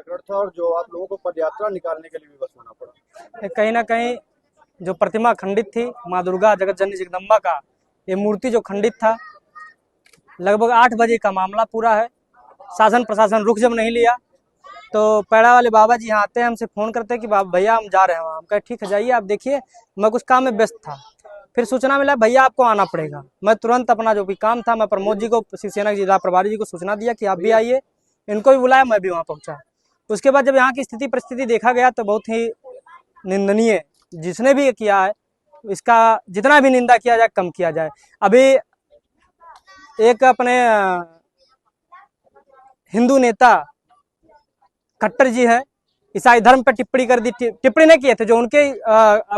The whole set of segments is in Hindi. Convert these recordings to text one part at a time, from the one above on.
प्रकरण था और जो आप लोगों को पदयात्रा निकालने के लिए विवश होना पड़ा? कहीं ना कहीं जो प्रतिमा खंडित थी माँ दुर्गा जगत जननी जगदम्बा का, ये मूर्ति जो खंडित था, लगभग 8 बजे का मामला पूरा है। शासन प्रशासन रुख जब नहीं लिया तो पैड़ा वाले बाबा जी यहाँ आते हैं, हमसे फ़ोन करते हैं कि बाबा भैया हम जा रहे हैं। हम कहे ठीक है जाइए आप देखिए, मैं कुछ काम में व्यस्त था। फिर सूचना मिला भैया आपको आना पड़ेगा। मैं तुरंत अपना जो भी काम था, मैं प्रमोद जी को, शिवसेना के जिला प्रभारी जी को सूचना दिया कि आप भी आइए। इनको भी बुलाया, मैं भी वहाँ पहुँचा। उसके बाद जब यहाँ की स्थिति परिस्थिति देखा गया तो बहुत ही निंदनीय, जिसने भी किया है इसका जितना भी निंदा किया जाए कम किया जाए। अभी एक अपने हिंदू नेता खट्टर जी है, ईसाई धर्म पर टिप्पणी कर दी, टिप्पणी नहीं किए थे, जो उनके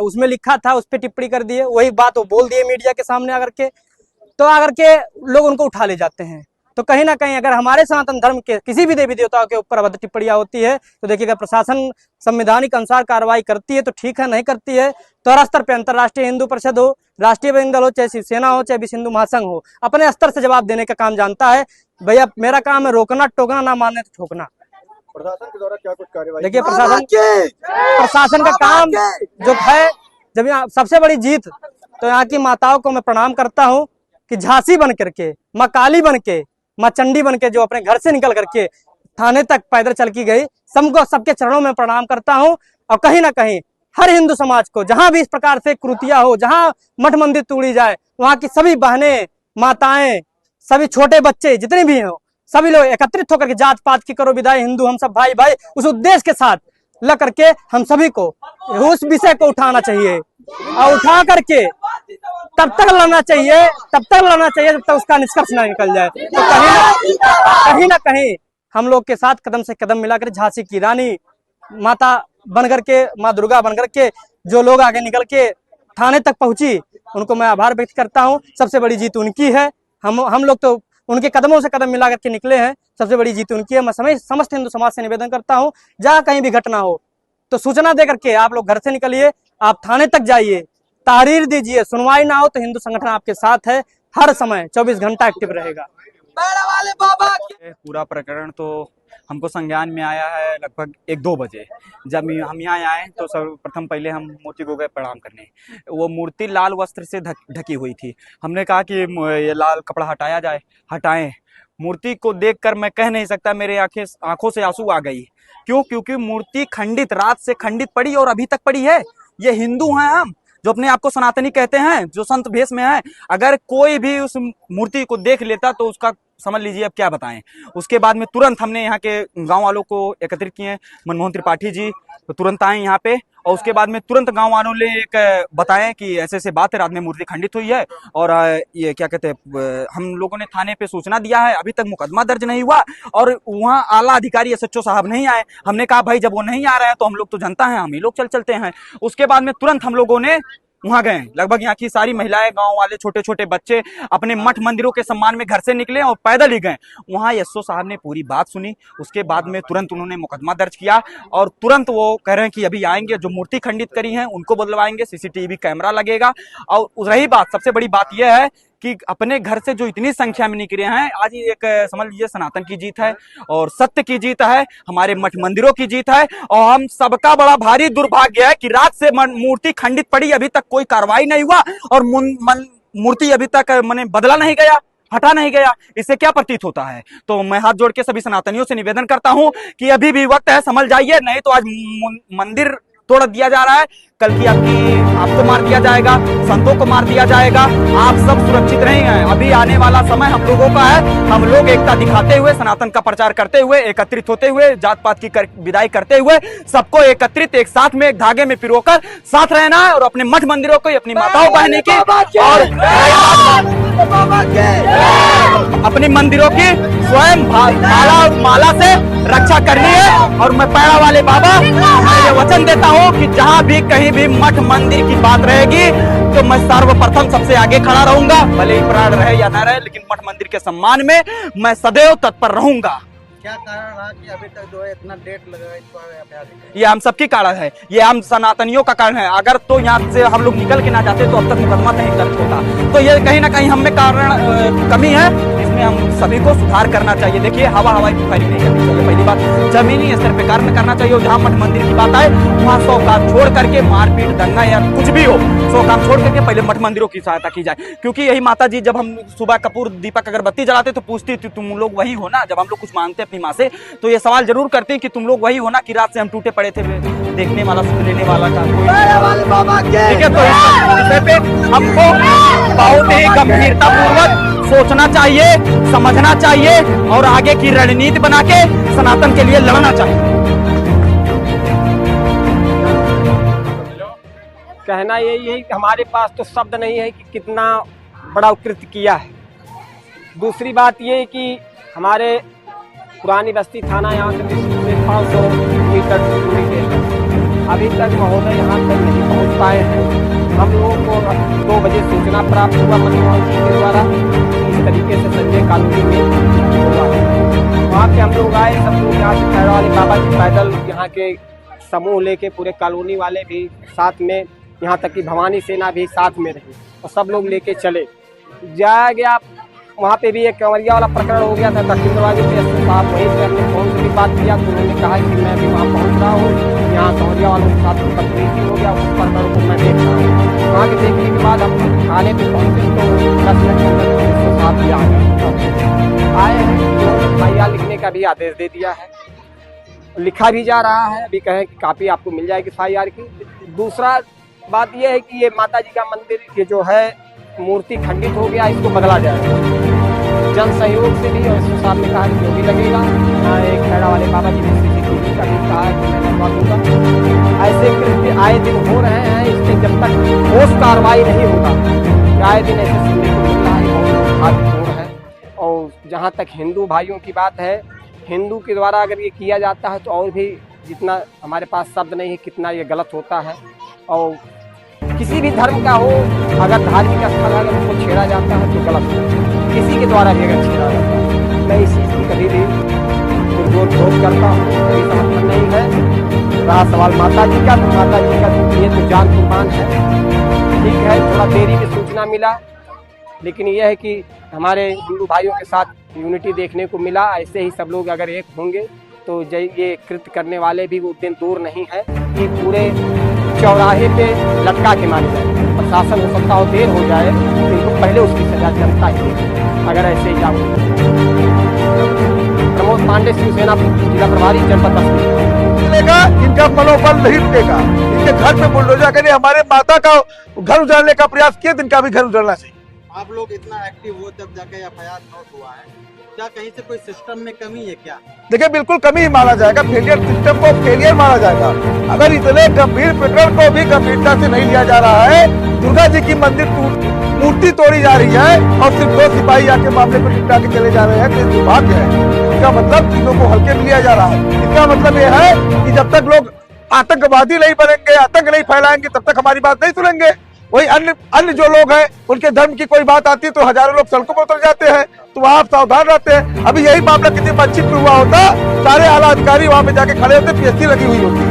उसमें लिखा था उस पर टिप्पणी कर दिए, वही बात वो बोल दिए मीडिया के सामने आकर के, तो आकर के लोग उनको उठा ले जाते हैं। तो कहीं ना कहीं अगर हमारे सनातन धर्म के किसी भी देवी देवताओं के ऊपर अभद्र टिप्पणियां होती है तो देखिएगा प्रशासन संवैधानिक अनुसार कार्रवाई करती है तो ठीक है, नहीं करती है तो हर स्तर पे अंतर्राष्ट्रीय हिंदू परिषद हो, राष्ट्रीय बजरंग दल हो, चाहे शिवसेना हो, चाहे विश्व हिंदू महासंघ हो, अपने स्तर से जवाब देने का काम जानता है। भैया मेरा काम है रोकना टोकना, ना मानने तो ठोकना। प्रशासन के द्वारा क्या कुछ कार्रवाई? देखिए प्रशासन का काम जो है, जब यहाँ सबसे बड़ी जीत तो यहाँ की माताओं को मैं प्रणाम करता हूँ कि झांसी बन करके, माँ काली बन के, माँ चंडी बन के जो अपने घर से निकल करके थाने तक पैदल चल की गई, सबको सबके चरणों में प्रणाम करता हूँ। और कहीं ना कहीं हर हिंदू समाज को जहां भी इस प्रकार से कृतियां हो, जहां मठ मंदिर तोड़ी जाए, वहां की सभी बहनें, माताएं, सभी छोटे बच्चे जितने भी हो, सभी लोग एकत्रित होकर के जात पात की करो विदाई, हिंदू हम सब भाई भाई, उस उद्देश्य के साथ लग करके हम सभी को उस विषय को उठाना चाहिए और उठा करके तब तक लड़ना चाहिए जब तक उसका निष्कर्ष ना निकल जाए। तो कहीं ना कहीं हम लोग के साथ कदम से कदम मिलाकर झांसी की रानी माता बनकर के, माँ दुर्गा बनकर के जो लोग आगे निकल के थाने तक पहुंची, उनको मैं आभार व्यक्त करता हूं। सबसे बड़ी जीत उनकी है। हम लोग तो उनके कदमों से कदम मिला करके निकले हैं, सबसे बड़ी जीत उनकी है। मैं समस्त हिंदू समाज से निवेदन करता हूं, जहां कहीं भी घटना हो तो सूचना दे करके आप लोग घर से निकलिए, आप थाने तक जाइए, तहरीर दीजिए। सुनवाई ना हो तो हिंदू संगठन आपके साथ है, हर समय 24 घंटा एक्टिव रहेगा। पूरा प्रकरण तो हमको संज्ञान में आया है लगभग 1-2 बजे। जब हम यहाँ आए तो सर्वप्रथम पहले हम मूर्ति को गए प्रणाम करने। वो मूर्ति लाल वस्त्र से ढकी हुई थी। हमने कहा कि ये लाल कपड़ा हटाया जाए, हटाएं। मूर्ति को देखकर मैं कह नहीं सकता, मेरे आंखों से आंसू आ गई। क्यों? क्योंकि मूर्ति खंडित, रात से खंडित पड़ी और अभी तक पड़ी है। ये हिंदू हैं हम, जो अपने आप को सनातनी कहते हैं, जो संत भेष में है। अगर कोई भी उस मूर्ति को देख लेता तो उसका समझ लीजिए अब क्या बताएं। उसके बाद में तुरंत हमने यहाँ के गांव वालों को एकत्रित किए। मनमोहन त्रिपाठी जी तो तुरंत आए यहाँ पे, और उसके बाद में तुरंत गांव वालों ने एक बताएं कि ऐसे ऐसे बात है, रात में मूर्ति खंडित हुई है और ये क्या कहते हैं, हम लोगों ने थाने पे सूचना दिया है, अभी तक मुकदमा दर्ज नहीं हुआ और वहाँ आला अधिकारी एसएचओ साहब नहीं आए। हमने कहा भाई जब वो नहीं आ रहे हैं तो हम लोग तो जनता है, हम ही लोग चलते हैं। उसके बाद में तुरंत हम लोगों ने वहां गए। लगभग यहाँ की सारी महिलाएं, गांव वाले, छोटे छोटे बच्चे अपने मठ मंदिरों के सम्मान में घर से निकले और पैदल ही गए। वहां एसओ साहब ने पूरी बात सुनी। उसके बाद में तुरंत उन्होंने मुकदमा दर्ज किया और तुरंत वो कह रहे हैं कि अभी आएंगे, जो मूर्ति खंडित करी है उनको बदलवाएंगे, सीसीटीवी कैमरा लगेगा। और रही बात, सबसे बड़ी बात यह है कि अपने घर से जो इतनी संख्या में निकले हैं, आज एक समझ लीजिए सनातन की जीत है और सत्य की जीत है, हमारे मठ मंदिरों की जीत है। और हम सबका बड़ा भारी दुर्भाग्य है कि रात से मूर्ति खंडित पड़ी, अभी तक कोई कार्रवाई नहीं हुआ और मूर्ति अभी तक मैंने बदला नहीं गया, हटा नहीं गया। इससे क्या प्रतीत होता है? तो मैं हाथ जोड़ के सभी सनातनियों से निवेदन करता हूं कि अभी भी वक्त है, समझ जाइए, नहीं तो आज मंदिर तोड़ दिया जा रहा है, कल की आपको मार दिया जाएगा, संतों को मार दिया जाएगा। आप सब सुरक्षित नहीं हैं। अभी आने वाला समय हम लोगों का है। हम लोग एकता दिखाते हुए, सनातन का प्रचार करते हुए, एकत्रित होते हुए, जात पात की विदाई करते हुए, सबको एकत्रित एक साथ में, एक धागे में पिरोकर साथ रहना है और अपने मठ मंदिरों को, अपनी माताओं बहनों की और अपने मंदिरों की स्वयं माला से रक्षा करनी है। और मैं पैड़ा वाले बाबा ये वचन देता हूँ कि जहाँ भी कहीं भी मठ मंदिर की बात रहेगी तो मैं सर्वप्रथम सबसे आगे खड़ा रहूंगा, भले ही प्राण रहे या ना रहे, लेकिन मठ मंदिर के सम्मान में मैं सदैव तत्पर रहूंगा। क्या कारण रहा कि अभी तक जो है इतना डेट लगा इसको? ये हम सबकी कारण है, ये हम सनातनियों का कारण है। अगर तो यहाँ से हम लोग निकल के ना जाते तो अब तक मुकदमा नहीं दर्ज होता। तो ये कहीं ना कहीं हम में कारण कमी है, इसमें इसमें हम सभी को सुधार करना चाहिए। देखिए हवाई फायरिंग नहीं करनी चाहिए, पहली बात जमीनी स्तर पे कार्य करना चाहिए। और जहाँ मठ मंदिर की बात आए वहाँ 100 काम छोड़ करके मारपीट दंगा या कुछ भी हो, 100 काम छोड़ करके पहले मठ मंदिरों की सहायता की जाए। क्योंकि यही माता जी जब हम सुबह कपूर दीपक अगरबत्ती जलाते तो पूछती थी तुम लोग वही हो ना। जब हम लोग कुछ मांगते अपनी माँ से तो ये सवाल जरूर करते कि तुम लोग वही हो ना कि रात से हम टूटे पड़े थे, देखने वाला सुन लेने वाला का कोई। ठीक है, तो इस विषय पे हमको बहुत ही गंभीरता पूर्वक सोचना चाहिए, समझना चाहिए और आगे की रणनीति बना के सनातन के लिए लड़ना चाहिए। कहना यही है कि हमारे पास तो शब्द नहीं है कि कितना बड़ा कृत्य किया है। दूसरी बात ये कि हमारे पुरानी बस्ती थाना यहाँ से 500 मीटर दूरी पे है। अभी तक महोदय यहाँ तक नहीं पहुँच पाए हैं। हम लोगों को 2 बजे सूचना प्राप्त हुआ मनमोहन सिंह के द्वारा, इस तरीके से संजय कॉलोनी में हुआ। वहाँ पे हम लोग आए, सब लोग यहाँ से खैरा वाले बाबा जी पैदल यहाँ के समूह लेके पूरे कॉलोनी वाले भी साथ में, यहाँ तक कि भवानी सेना भी साथ में रही और सब लोग लेके चले। जाया गया, वहाँ पे भी एक कंवरिया वाला प्रकरण हो गया था दक्षिण दरवाजे पे। एसपी साहब वहीं से अपने फोन से भी बात किया तो उन्होंने कहा कि मैं भी वहाँ पहुँच रहा हूँ, यहाँ कंवरिया वालों के साथ बदतमीजी हो गया, उस प्रकरण को मैं देख रहा हूँ। वहाँ के देखने के बाद हम थाने पे पहुँचे तो 10 मिनट के अंदर एसपी साहब भी आ गए, आए हैं तो FIR लिखने का भी आदेश दे दिया है, लिखा भी जा रहा है। अभी कहें कि कापी आपको मिल जाएगी FIR की। दूसरा बात यह है कि ये माता जी का मंदिर ये जो है मूर्ति खंडित हो गया, इसको बदला जाएगा जन सहयोग से भी। और एसपी साहब ने कहा कि जो भी लगेगा, एक खैरा वाले बाबा जी ने CCTV का भी कहा है कि मैं लगवा दूंगा। ऐसे कृत्य आए दिन हो रहे हैं, इससे जब तक ठोस कार्रवाई नहीं होगा, आए दिन ऐसे सुनने को मिल रहा है, बहुत दुर्भाग्यपूर्ण है। और जहाँ तक हिंदू भाइयों की बात है, हिंदू के द्वारा अगर ये किया जाता है तो और भी जितना हमारे पास शब्द नहीं है कितना ये गलत होता है। और किसी भी धर्म का हो, अगर धार्मिक स्थल अगर उसको छेड़ा जाता है तो गलत है, किसी के द्वारा भी अगर छेड़ा जाता है। मैं इस चीज़ की कभी भी पुरजोर विरोध करता हूँ, कोई समर्थन नहीं है। रहा सवाल माता जी का, तो माता जी का ये तो जान कुर्बान है। ठीक है, थोड़ा देरी में सूचना मिला, लेकिन यह है कि हमारे हिंदू भाइयों के साथ यूनिटी देखने को मिला। ऐसे ही सब लोग अगर एक होंगे तो ये कृत्य करने वाले भी वो दिन दूर नहीं है कि पूरे चौराहे पे लटका के मारे जाए। प्रशासन हो सकता हो देर हो जाए, इनको पहले उसकी सजा जनता ही देगी अगर ऐसे ही जाओ। प्रमोद पांडे, शिवसेना जिला प्रभारी, जनपद बस्ती। इनका मनोबल नहीं रुकेगा, इनके घर पे बुलडोजर करिए। हमारे माता का घर उजाड़ने का प्रयास किए, इनका भी घर उजाड़ना चाहिए। आप लोग इतना एक्टिव हो तब जाके FIR नोट हुआ है, क्या कहीं से कोई सिस्टम में कमी है क्या? देखिए, बिल्कुल कमी ही माना जाएगा, फेलियर सिस्टम को फेलियर माना जाएगा। अगर इतने गंभीर प्रकरण को भी गंभीरता से नहीं लिया जा रहा है, दुर्गा जी की मंदिर मूर्ति तोड़ी जा रही है और सिर्फ 2 सिपाही आके मामले को निपटा के चले जा रहे हैं, तो दुर्भाग्य है। इसका मतलब चीजों को हल्के में लिया जा रहा है। इसका मतलब यह है कि जब तक लोग आतंकवादी नहीं बनेंगे, आतंक नहीं फैलाएंगे, तब तक हमारी बात नहीं सुनेंगे। वही अन्य जो लोग हैं, उनके धर्म की कोई बात आती है तो हजारों लोग सड़कों पर उतर जाते हैं, तो वहाँ आप सावधान रहते हैं। अभी यही मामला किसी मस्जिद में हुआ होता, सारे आला अधिकारी वहाँ पे जाके खड़े होते, PSC लगी हुई होती।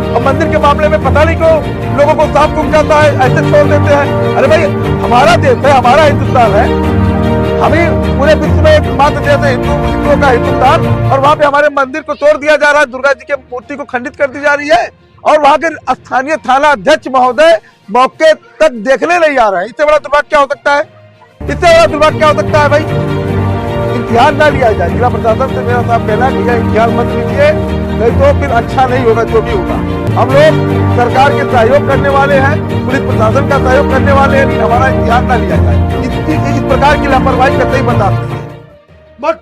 और मंदिर के मामले में पता नहीं क्यों लोगों को सांप घुस जाता है, ऐसे छोड़ देते हैं। अरे भाई, हमारा देश है, हमारा हिंदुस्तान है, हमें पूरे विश्व में एकमात्र देश है हिंदुओं का हिंदुस्तान, और वहाँ पे हमारे मंदिर को तोड़ दिया जा रहा है, दुर्गा जी की मूर्ति को खंडित कर दी जा रही है, और वहाँ के स्थानीय थाना अध्यक्ष महोदय मौके तक देखने नहीं आ रहे हैं। इससे बड़ा दुर्भाग्य क्या हो सकता है? इससे बड़ा दुर्भाग्य क्या हो सकता है? भाई, इम्तिहान ना लिया जाए। जिला प्रशासन से मेरा साहब कहना है, भैया इम्तिहान मत लीजिए, नहीं तो फिर अच्छा नहीं होगा जो भी होगा। हम लोग सरकार के सहयोग करने वाले हैं, पुलिस प्रशासन का सहयोग करने वाले हैं, लेकिन हमारा इम्तिहान ना लिया जाए। इस प्रकार की लापरवाही कतई बर्दाश्त नहीं।